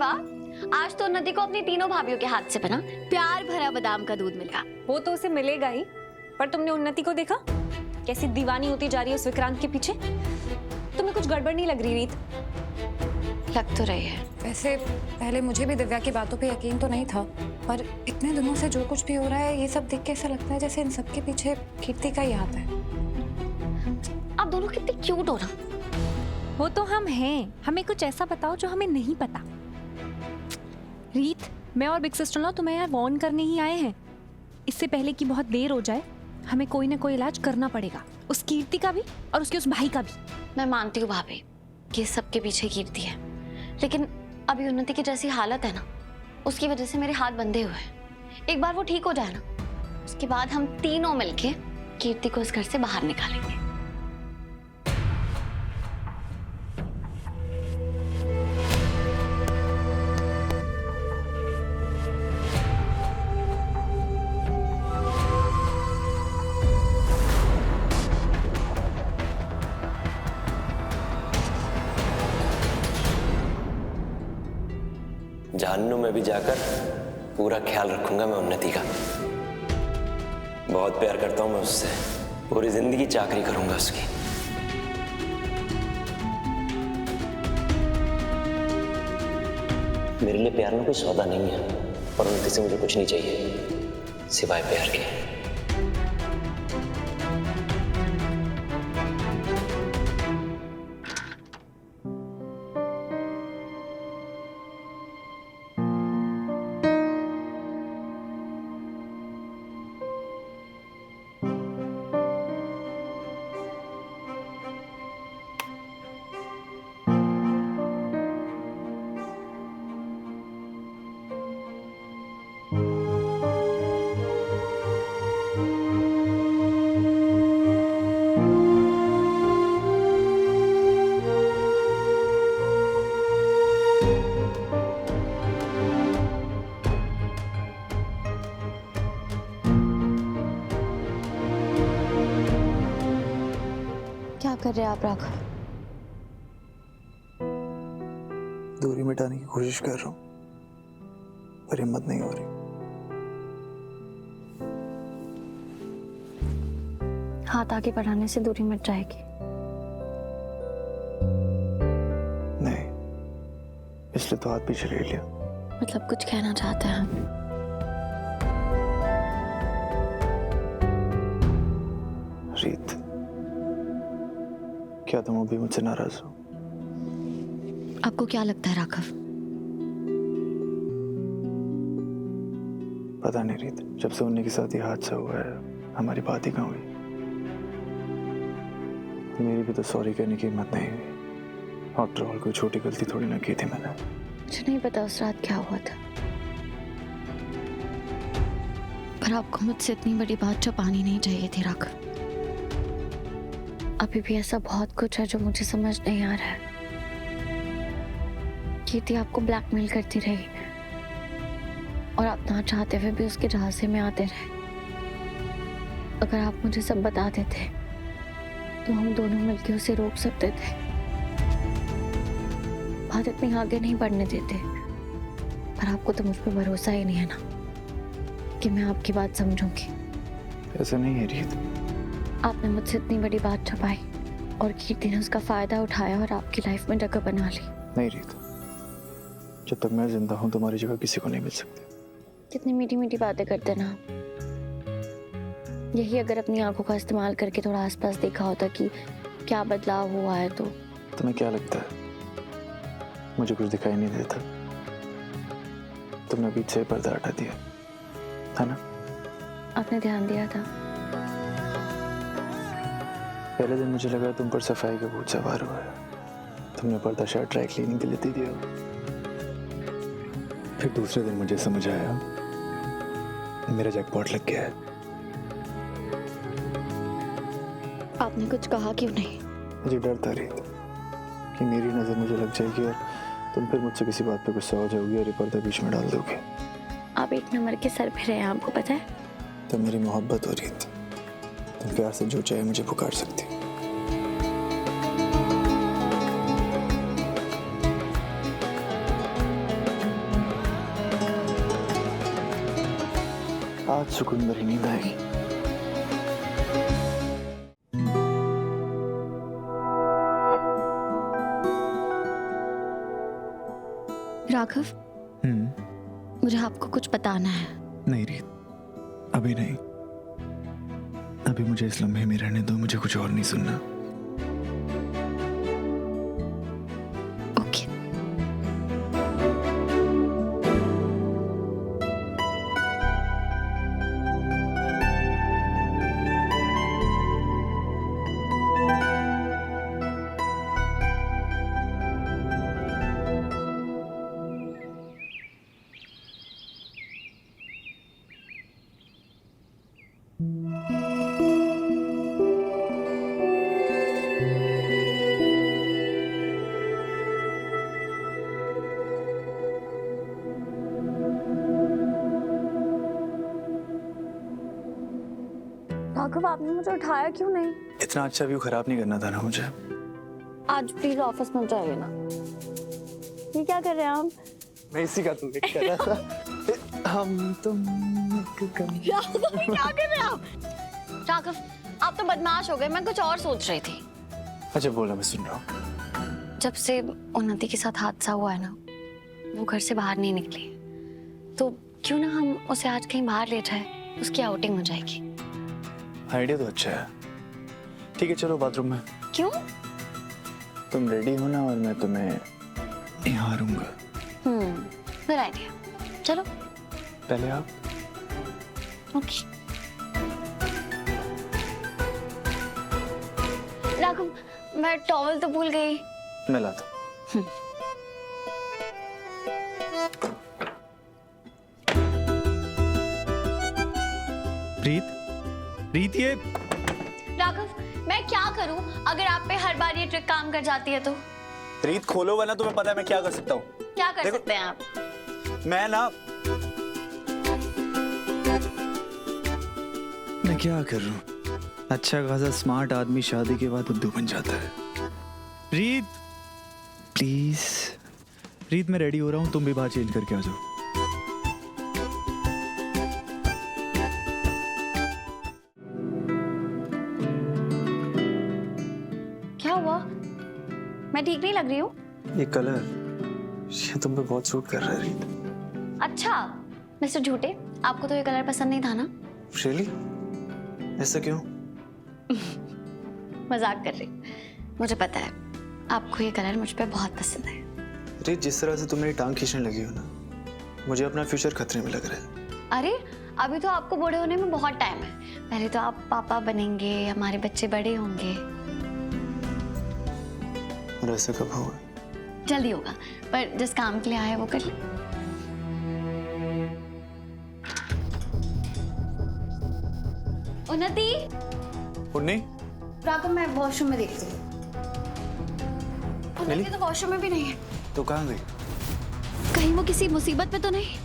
वाह, आज तो उन्नति को अपनी तीनों भाभियों के हाथ से बना प्यार भरा बादाम का दूध मिला। वो तो उसे मिलेगा ही, पर तुमने उन्नति को देखा कैसी दीवानी होती जा रही है उस विक्रांत के पीछे? तुम्हें कुछ गड़बड़ नहीं लग रही रीत? लग तो रही है। वैसे पहले मुझे भी दिव्या की बातों पे यकीन तो नहीं था, पर इतने दिनों से जो कुछ भी हो रहा है ये सब देख के ऐसा लगता है जैसे इन सब के पीछे कीर्ति का ही हाथ है। आप दोनों कितने क्यूट हो ना। वो तो हम हैं, हमें कुछ ऐसा बताओ जो हमें नहीं पता। रीत, मैं और बिग सिस्टर ना तुम्हें यार वार्न करने ही आए हैं। इससे पहले कि बहुत देर हो जाए हमें कोई ना कोई इलाज करना पड़ेगा, उस कीर्ति का भी और उसके उस भाई का भी। मैं मानती हूँ भाभी कि सबके पीछे कीर्ति है, लेकिन अभी उन्नति की जैसी हालत है ना, उसकी वजह से मेरे हाथ बंधे हुए हैं। एक बार वो ठीक हो जाए ना, उसके बाद हम तीनों मिलके कीर्ति को इस घर से बाहर निकालेंगे। जानू में भी जाकर पूरा ख्याल रखूंगा मैं उन्नति का। बहुत प्यार करता हूं मैं उससे, पूरी जिंदगी चाकरी करूंगा उसकी। मेरे लिए प्यार में कोई सौदा नहीं है और उन्नति से मुझे कुछ नहीं चाहिए सिवाय प्यार के। क्या कर रहे हैं आप राघव? दूरी मिटाने की कोशिश कर रहा हूं, पर हिम्मत नहीं हो रही। हाथ आगे बढ़ाने से दूरी मिट जाएगी। नहीं, इसलिए तो हाथ पीछे ले लिया। मतलब कुछ कहना चाहते हैं हम? रीत, क्या तुम अभी मुझसे नाराज हो? आपको क्या लगता है राघव? पता नहीं रीत, जब से उन्हीं के साथ ये हादसा हुआ है हमारी बात ही कहाँ हुई। मेरी भी तो सॉरी कहने की हिम्मत नहीं हुई। आफ्टर ऑल कोई छोटी गलती थोड़ी ना की थी मैंने। मुझे नहीं पता उस रात क्या हुआ था, पर आपको मुझसे इतनी बड़ी बात छुपानी नहीं चाहिए थी राघव। अभी भी ऐसा बहुत कुछ है जो मुझे समझ नहीं आ रहा है। कीर्ति आपको ब्लैकमेल करती रही और आप ना चाहते हुए भी उसके झांसे में आते रहे। अगर आप मुझे सब बता देते तो हम दोनों मिलकर उसे रोक सकते थे। बात इतनी आगे नहीं बढ़ने देते, पर आपको तो मुझ पर भरोसा ही नहीं है ना कि मैं आपकी बात समझूंगी। ऐसा नहीं है रीत। आपने मुझसे इतनी बड़ी बात छुपाई और कीर्ति ने उसका फायदा उठाया और आपकी लाइफ में जगह बना ली। नहीं रीत, जब तक मैं जिंदा हूं तुम्हारी जगह किसी को नहीं मिल सकती। कितनी मीठी मीठी बातें करते ना। यही अगर अपनी आंखों का इस्तेमाल करके थोड़ा आसपास देखा होता कि क्या बदलाव हुआ है तो। तुम्हें क्या लगता है मुझे कुछ दिखाई नहीं देता? तुमने पीछे पर्दा हटा दिया है ना? आपने ध्यान दिया था? पहले दिन मुझे लगा तुम पर सफाई का भूत सवार हुआ है। तुमने पर्दा शायद ड्राई क्लीनिंग के लिए दे दिया। फिर दूसरे दिन मुझे समझ आया मेरा जैकपॉट लग गया है। आपने कुछ कहा क्यों नहीं? मुझे डर था रीत कि मेरी नजर मुझे लग जाएगी और तुम फिर मुझसे किसी बात पे गुस्सा हो जाओगी और ये पर्दा बीच में डाल दोगे। आप एक नंबर के सर पे हैं, आपको पता है? तो मेरी मोहब्बत हो रीत, तुम प्यार से जो चाहे मुझे पुकार सकती हो। आज सुकून भरी नींद आएगी। राघव, मुझे आपको कुछ बताना है। नहीं रीत, अभी नहीं। अभी मुझे इस लम्हे में रहने दो, मुझे कुछ और नहीं सुनना। ओके। राघव, आपने मुझे उठाया क्यों नहीं? इतना अच्छा व्यू खराब नहीं करना था ना मुझे। आज प्लीज ऑफिस में जाइए ना। ये क्या कर रहे हैं आप? मैं इसी का तुम्हें कर रहा था। हम तुम क्या कर रहे हैं आप? राघव, आप तो बदमाश हो गए। मैं कुछ और सोच रही थी। अच्छा बोला, मैं सुन रहा हूँ। जब से उन्नति के साथ हादसा हुआ है ना, वो घर से बाहर नहीं निकली, तो क्यों ना हम उसे आज कहीं बाहर ले जाए, उसकी आउटिंग हो जाएगी। आइडिया तो अच्छा है। ठीक है, चलो बाथरूम में। क्यों? तुम रेडी हो ना, और मैं तुम्हें यहाँ रूंगा। Good idea. चलो। पहले आप। ओके। राघव, मैं टॉवल तो भूल गई। मैं लाता हूँ। रीत, ये राघव, मैं क्या करूं अगर आप पे हर बार ये ट्रिक काम कर जाती है तो? रीत खोलो, वरना तुम्हें पता है मैं क्या कर सकता हूँ। क्या कर सकते हैं आप? मैं क्या कर रहा हूँ? अच्छा खासा स्मार्ट आदमी शादी के बाद बुद्धू बन जाता है। रीत प्लीज। रीत, मैं रेडी हो रहा हूँ, तुम भी बाहर चेंज करके आ जाओ। क्या हुआ? मैं ठीक नहीं लग रही हूँ? ये कलर, ये तुम पे बहुत सूट कर रहा है रीत। अच्छा मिस्टर झूठे, आपको तो ये कलर पसंद नहीं था ना? रियली? ऐसा क्यों? मजाक कर रही। मुझे पता है आपको ये कलर मुझ पे बहुत पसंद है। रीत, जिस तरह से तुम मेरी टांग खींचने लगी हो ना, मुझे अपना फ्यूचर खतरे में लग रहा है। अरे अभी तो आपको बूढ़े होने में बहुत टाइम है। पहले तो आप पापा बनेंगे, हमारे बच्चे बड़े होंगे। और ऐसा कब होगा? जल्दी होगा, पर जिस काम के लिए आए वो कर ले। उन्नति, उन्नी, राघव, मैं वॉशरूम में देखती हूँ। उन्नति तो वॉशरूम में भी नहीं है। तो कहाँ गई? कहीं वो किसी मुसीबत में तो नहीं?